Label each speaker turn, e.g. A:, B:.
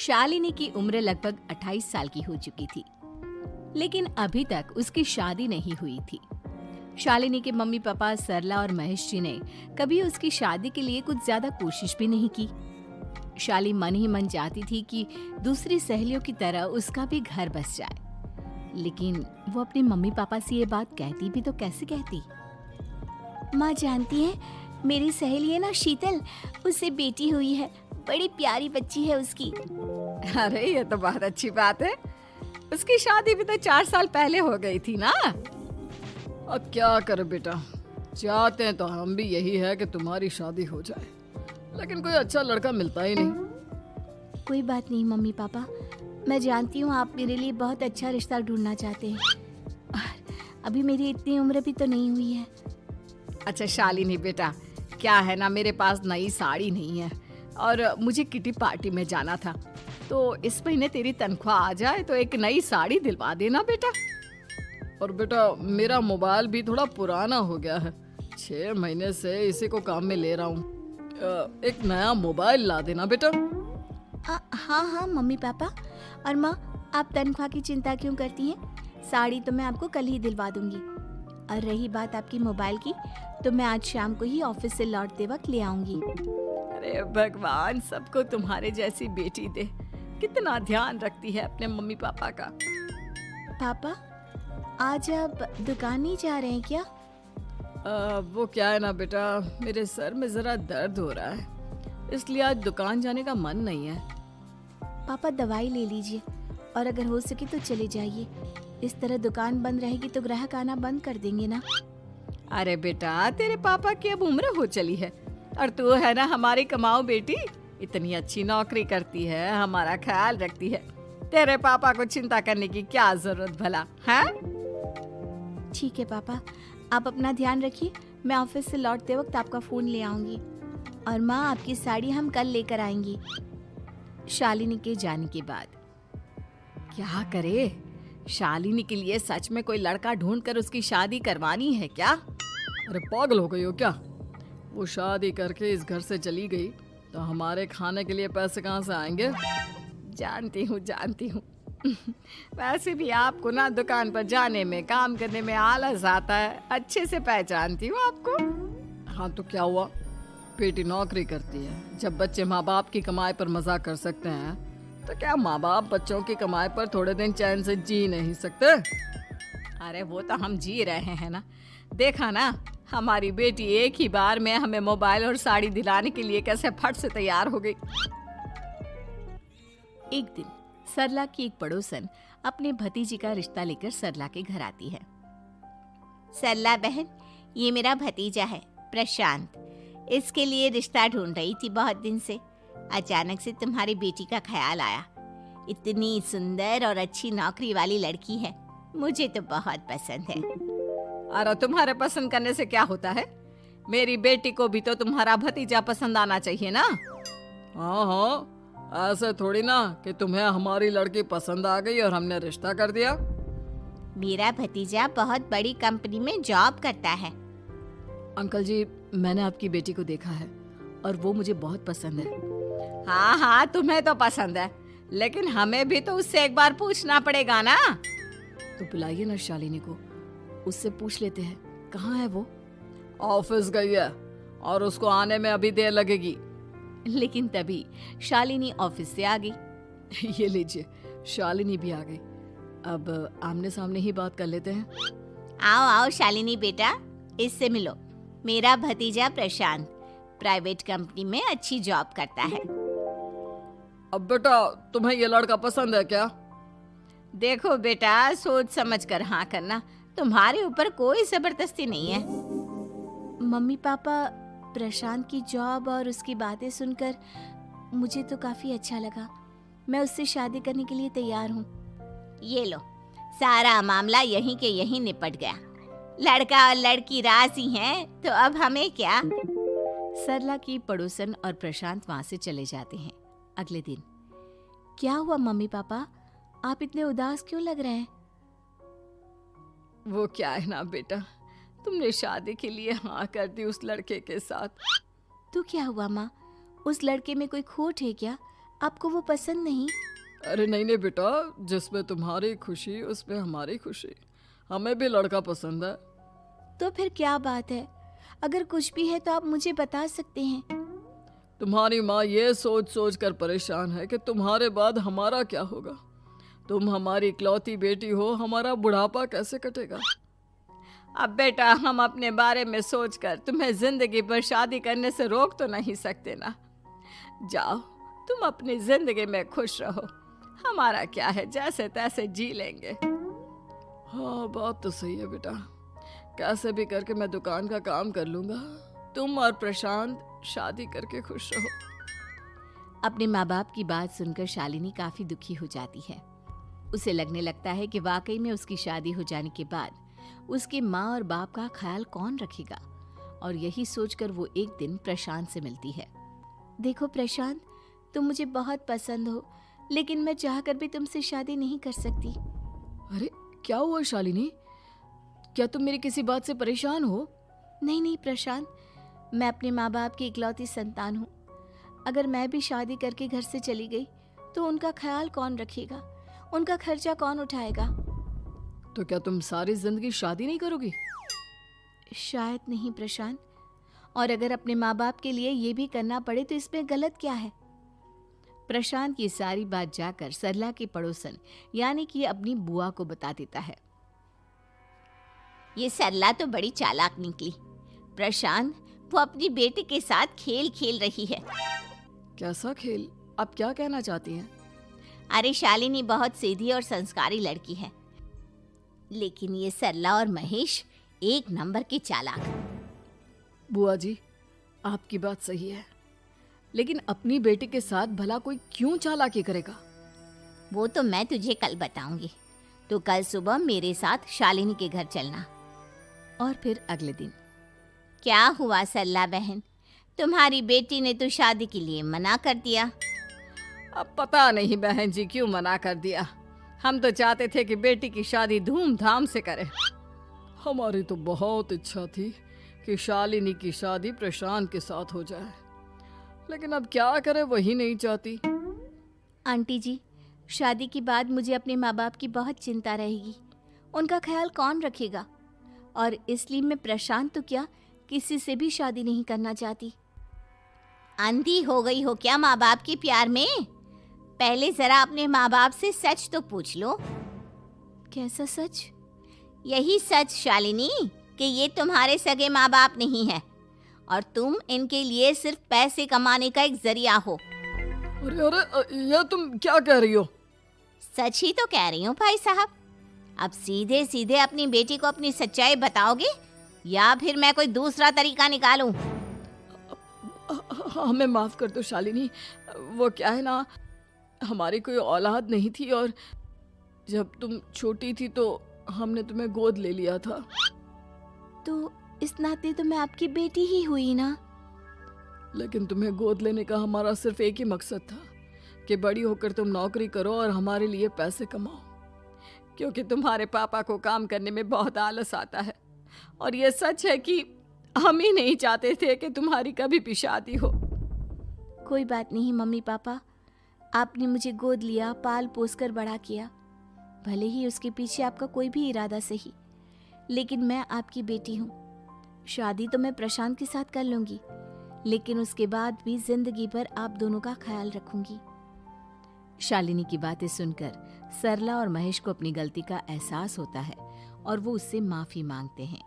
A: शालिनी की उम्र लगभग 28 साल की हो चुकी थी, लेकिन अभी तक उसकी शादी नहीं हुई थी। शालिनी के मम्मी पापा सरला और महेश जी ने कभी उसकी शादी के लिए कुछ ज्यादा कोशिश भी नहीं की। शाली मन ही मन चाहती थी कि दूसरी सहेलियों की तरह उसका भी घर बस जाए, लेकिन वो अपने मम्मी पापा से ये बात कहती भी तो कैसे कहती।
B: माँ जानती है, मेरी सहेली है ना शीतल, उससे बेटी हुई है, बड़ी प्यारी बच्ची है उसकी।
C: अरे ये तो बहुत अच्छी बात है। उसकी शादी भी तो 4 साल पहले हो गई थी ना। अब क्या करे बेटा, चाहते हैं तो हम भी यही है कि तुम्हारी शादी हो जाए, लेकिन कोई अच्छा लड़का मिलता ही नहीं।
B: कोई बात नहीं मम्मी पापा, मैं जानती हूँ आप मेरे लिए बहुत अच्छा रिश्ता ढूंढना चाहते हैं। अभी मेरी इतनी उम्र भी तो नहीं हुई है।
C: अच्छा शालिनी बेटा, क्या है ना, मेरे पास नई साड़ी नहीं है और मुझे किटी पार्टी में जाना था, तो इस महीने तेरी तनख्वाह आ जाए तो एक नई साड़ी दिलवा देना बेटा। और बेटा मेरा मोबाइल भी थोड़ा पुराना हो गया है, 6 महीने से इसी को काम में ले रहा हूँ। एक नया मोबाइल ला देना बेटा।
B: हाँ हाँ मम्मी पापा। और माँ, आप तनख्वाह की चिंता क्यों करती हैं? साड़ी तो मैं आपको कल ही दिलवा दूंगी। और रही बात आपकी मोबाइल की, तो मैं आज शाम को ही ऑफिस से लौटते वक्त ले आऊंगी।
C: अरे भगवान सबको तुम्हारे जैसी बेटी दे, कितना ध्यान रखती है अपने मम्मी पापा का।
B: पापा, आज आप दुकान नहीं जा रहे हैं क्या?
C: वो क्या है ना बेटा, मेरे सर में जरा दर्द हो रहा है, इसलिए आज दुकान जाने का मन नहीं है।
B: पापा दवाई ले लीजिए और अगर हो सके तो चले जाइए। इस तरह दुकान बंद रहेगी तो ग्राहक आना बंद कर देंगे ना।
C: अरे बेटा, तेरे पापा की अब उम्र हो चली है और तू है ना हमारी कमाऊ बेटी, इतनी अच्छी नौकरी करती है, हमारा ख्याल रखती है, तेरे पापा को चिंता करने की क्या जरूरत भला है?
B: ठीक है पापा, आप अपना ध्यान रखिए। मैं ऑफिस से लौटते वक्त आपका फोन ले आऊंगी। और माँ, आपकी साड़ी हम कल लेकर आएंगी।
A: शालिनी के जाने के बाद
C: क्या करे, शालिनी के लिए सच में कोई लड़का ढूंढकर उसकी शादी करवानी है क्या? अरे पागल हो गई हो क्या? वो शादी करके इस घर से चली गई तो हमारे खाने के लिए पैसे कहाँ से आएंगे? जानती हूँ वैसे भी आपको ना दुकान पर जाने में, काम करने में आलस आता है, अच्छे से पहचानती हूँ आपको। हाँ तो क्या हुआ, बेटी नौकरी करती है, जब बच्चे माँ बाप की कमाई पर मजाक कर सकते हैं तो क्या माँ बाप बच्चों की कमाई पर थोड़े दिन चैन से जी नहीं सकते? अरे वो तो हम जी रहे हैं ना, देखा ना हमारी बेटी एक ही बार में हमें मोबाइल और साड़ी दिलाने के लिए कैसे फट से तैयार हो गई।
A: एक दिन सरला की एक पड़ोसन अपने भतीजी का रिश्ता लेकर सरला के घर आती है।
B: सरला बहन, ये मेरा भतीजा है प्रशांत, इसके लिए रिश्ता ढूंढ रही थी बहुत दिन से। अचानक से तुम्हारी बेटी का ख्याल आया। इतनी सुंदर और अच्छी नौकरी वाली लड़की है, मुझे तो बहुत पसंद है।
C: अरे तुम्हारे पसंद करने से क्या होता है, मेरी बेटी को भी तो तुम्हारा भतीजा पसंद आना चाहिए ना। हाँ, ऐसे थोड़ी ना कि तुम्हें हमारी लड़की पसंद आ गई और हमने रिश्ता कर दिया।
B: मेरा भतीजा बहुत बड़ी कंपनी में जॉब करता है।
A: अंकल जी, मैंने आपकी बेटी को देखा है और वो मुझे बहुत पसंद है।
C: हाँ, तुम्हें तो पसंद है, लेकिन हमें भी तो उससे एक बार पूछना पड़ेगा ना।
A: तो बुलाइए ना शालिनी को, उससे पूछ लेते हैं कहाँ है वो।
C: ऑफिस गई है और उसको आने में अभी देर लगेगी।
A: लेकिन तभी शालिनी ऑफिस से आ गई।
C: ये लीजिए, शालिनी भी आ गई। अब आमने सामने ही बात कर लेते हैं।
B: आओ आओ शालिनी बेटा, इससे मिलो। मेरा भतीजा प्रशांत प्राइवेट कंपनी में अच्छी जॉब करता है।
C: अब बेटा, तुम्हें ये लड़का पसंद है क्या?
B: देखो बेटा, सोच समझ कर हाँ करना, तुम्हारे ऊपर कोई जबरदस्ती नहीं है। मम्मी पापा, प्रशांत की जॉब और उसकी बातें सुनकर मुझे तो काफी अच्छा लगा। मैं उससे शादी करने के लिए तैयार हूँ। ये लो, सारा मामला यहीं के यहीं निपट गया। लड़का और लड़की राजी हैं, तो अब हमें क्या।
A: सरला की पड़ोसन और प्रशांत वहां से चले जाते हैं। अगले दिन, क्या हुआ मम्मी पापा, आप इतने उदास क्यों लग रहे हैं?
C: वो क्या है ना बेटा, तुमने शादी के लिए हाँ कर दी उस लड़के के साथ।
B: तो क्या हुआ माँ, उस लड़के में कोई खोट है क्या? आपको वो पसंद नहीं?
C: अरे नहीं नहीं बेटा, जिसमें तुम्हारी खुशी उसमें हमारी खुशी। हमें भी लड़का पसंद है।
B: तो फिर क्या बात है? अगर कुछ भी है तो आप मुझे बता सकते हैं।
C: तुम्हारी माँ ये सोच सोच कर परेशान है कि तुम्हारे बाद हमारा क्या होगा। तुम हमारी इकलौती बेटी हो, हमारा बुढ़ापा कैसे कटेगा।
B: अब बेटा, हम अपने बारे में सोचकर तुम्हें जिंदगी भर शादी करने से रोक तो नहीं सकते ना। जाओ, तुम अपनी जिंदगी में खुश रहो। हमारा क्या है, जैसे तैसे जी लेंगे।
C: हाँ बात तो सही है बेटा, कैसे भी करके मैं दुकान का काम कर लूंगा। तुम और प्रशांत शादी करके खुश रहो।
A: अपने माँ बाप की बात सुनकर शालिनी काफी दुखी हो जाती है। उसे लगने लगता है कि वाकई में उसकी शादी हो जाने के बाद उसके माँ और बाप का ख्याल कौन रखेगा। और यही सोचकर वो एक दिन प्रशांत से मिलती है।
B: देखो प्रशांत, तुम मुझे बहुत पसंद हो, लेकिन मैं चाहकर भी तुमसे शादी नहीं कर सकती।
C: अरे क्या हुआ शालिनी, क्या तुम मेरी किसी बात से परेशान हो?
B: नहीं प्रशांत, मैं अपने माँ बाप की इकलौती संतान हूँ। अगर मैं भी शादी करके घर से चली गई तो उनका ख्याल कौन रखेगा, उनका खर्चा कौन उठाएगा?
C: तो क्या तुम सारी जिंदगी शादी नहीं करोगी?
B: शायद नहीं प्रशांत, और अगर अपने माँ बाप के लिए ये भी करना पड़े तो इसमें गलत क्या है?
A: प्रशांत ये सारी बात जाकर सरला के पड़ोसन यानी कि अपनी बुआ को बता देता है।
B: ये सरला तो बड़ी चालाक निकली। प्रशांत, वो अपनी बेटी के साथ खेल खेल रही है।
C: कैसा खेल? आप क्या कहना चाहती हैं?
B: अरे शालिनी बहुत सीधी और संस्कारी लड़की है, लेकिन ये सरला और महेश एक नंबर के चालाक।
C: बुआ जी, आपकी बात सही है, लेकिन अपनी बेटी के साथ भला कोई क्यों चालाकी करेगा?
B: वो तो मैं तुझे कल बताऊंगी। तो कल सुबह मेरे साथ शालिनी के घर चलना।
A: और फिर अगले दिन।
B: क्या हुआ सरला बहन, तुम्हारी बेटी ने तो शादी के लिए मना कर दिया।
C: अब पता नहीं बहन जी क्यों मना कर दिया। हम तो चाहते थे कि बेटी की शादी धूमधाम से करें। हमारी तो बहुत इच्छा थी कि शालिनी की शादी प्रशांत के साथ हो जाए, लेकिन अब क्या करें, वही नहीं चाहती।
B: आंटी जी, शादी के बाद मुझे अपने माँ बाप की बहुत चिंता रहेगी। उनका ख्याल कौन रखेगा? और इसलिए मैं प्रशांत तो क्या, किसी से भी शादी नहीं करना चाहती। अंधी हो गई हो क्या माँ बाप के प्यार में? पहले जरा अपने माँ बाप से सच तो पूछ लो। कैसा सच? यही सच शालिनी, कि ये तुम्हारे सगे माँ बाप नहीं है और तुम इनके लिए सिर्फ पैसे कमाने का एक जरिया हो।
C: अरे अरे, ये तुम क्या कह रही हो?
B: सच ही तो कह रही हूँ भाई साहब। अब सीधे सीधे अपनी बेटी को अपनी सच्चाई बताओगे या फिर मैं कोई दूसरा तरीका निकालूं?
C: हमें माफ कर दो शालिनी, वो क्या है ना, हमारी कोई औलाद नहीं थी और जब तुम छोटी थी तो हमने तुम्हें गोद ले लिया था।
B: तो इस नाते तो मैं आपकी बेटी ही हुई ना।
C: लेकिन तुम्हें गोद लेने का हमारा सिर्फ एक ही मकसद था कि बड़ी होकर तुम नौकरी करो और हमारे लिए पैसे कमाओ, क्योंकि तुम्हारे पापा को काम करने में बहुत आलस आता है। और ये सच है कि हम ही नहीं चाहते थे कि तुम्हारी कभी भी शादी हो।
B: कोई बात नहीं मम्मी पापा, आपने मुझे गोद लिया, पाल पोस कर बड़ा किया। भले ही उसके पीछे आपका कोई भी इरादा सही, लेकिन मैं आपकी बेटी हूँ। शादी तो मैं प्रशांत के साथ कर लूंगी, लेकिन उसके बाद भी जिंदगी भर आप दोनों का ख्याल रखूंगी।
A: शालिनी की बातें सुनकर सरला और महेश को अपनी गलती का एहसास होता है और वो उससे माफी मांगते हैं।